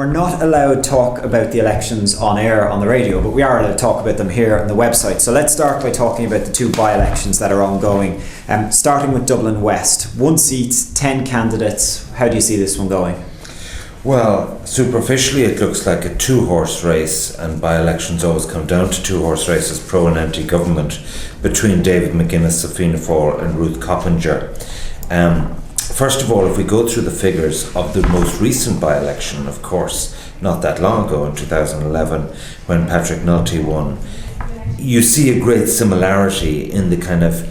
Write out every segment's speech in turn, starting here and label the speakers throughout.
Speaker 1: we're not allowed to talk about the elections on air on the radio, but we are allowed to talk about them here on the website. So let's start by talking about the two by-elections that are ongoing. Starting with Dublin West, 1 seat, 10 candidates. How do you see this one going?
Speaker 2: Well, superficially it looks like a two-horse race, and by-elections always come down to two-horse races, pro and anti-government, between David McGuinness of Fianna Fáil and Ruth Coppinger. First of all, if we go through the figures of the most recent by-election, of course, not that long ago in 2011, when Patrick Nulty won, you see a great similarity in the kind of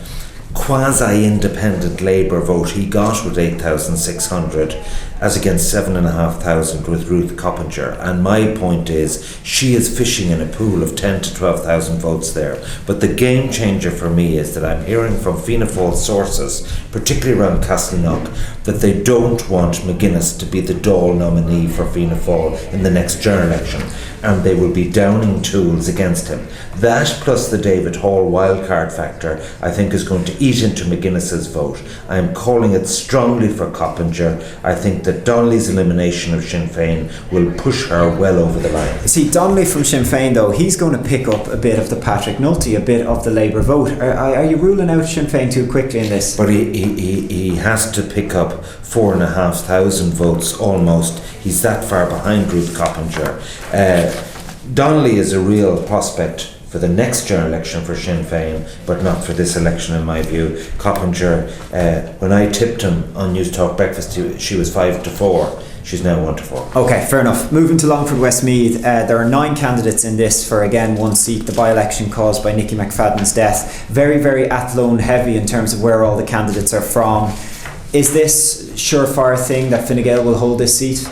Speaker 2: quasi-independent Labour vote he got with 8,600 as against 7,500 with Ruth Coppinger. And my point is, she is fishing in a pool of 10 to 12,000 votes there. But the game changer for me is that I'm hearing from Fianna Fáil sources, particularly around Castleknock, that they don't want McGuinness to be the Dáil nominee for Fianna Fáil in the next general election, and they will be downing tools against him. That plus the David Hall wildcard factor, I think, is going to eat into McGuinness's vote. I am calling it strongly for Coppinger. I think that Donnelly's elimination of Sinn Féin will push her well over the line.
Speaker 1: See, Donnelly from Sinn Féin, though, he's going to pick up a bit of the Patrick Nulty, a bit of the Labour vote. Are you ruling out Sinn Féin too quickly in this?
Speaker 2: But he has to pick up 4,500 votes almost. He's that far behind Ruth Coppinger. Donnelly is a real prospect for the next general election for Sinn Féin, but not for this election in my view. Coppinger, when I tipped him on Newstalk Breakfast, she was 5-4. She's now 1-4.
Speaker 1: Okay, fair enough. Moving to Longford-Westmeath, there are 9 candidates in this for, again, 1 seat, the by-election caused by Nicky McFadden's death. Very, very Athlone heavy in terms of where all the candidates are from. Is this surefire thing that Fine Gael will hold this seat?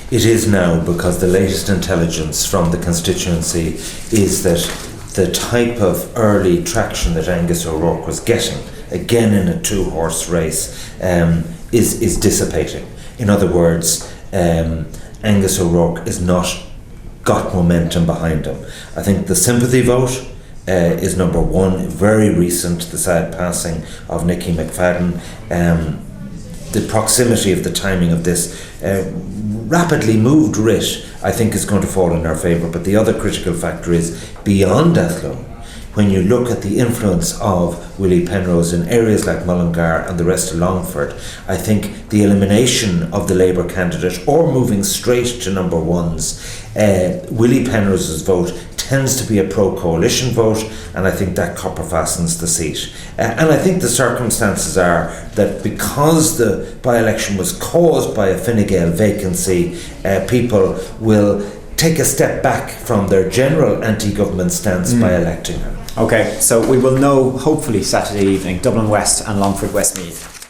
Speaker 2: It is now, because the latest intelligence from the constituency is that the type of early traction that Angus O'Rourke was getting, again in a two-horse race, is dissipating. In other words, Angus O'Rourke is not got momentum behind him. I think the sympathy vote is number one, very recent, the sad passing of Nicky McFadden. The proximity of the timing of this rapidly moved writ, I think, is going to fall in our favour. But the other critical factor is beyond Athlone. When you look at the influence of Willie Penrose in areas like Mullingar and the rest of Longford, I think the elimination of the Labour candidate or moving straight to number ones, Willie Penrose's vote tends to be a pro-coalition vote, and I think that copper fastens the seat. And I think the circumstances are that because the by-election was caused by a Fine Gael vacancy, people will take a step back from their general anti-government stance by electing her.
Speaker 1: Okay, so we will know hopefully Saturday evening, Dublin West and Longford-Westmeath.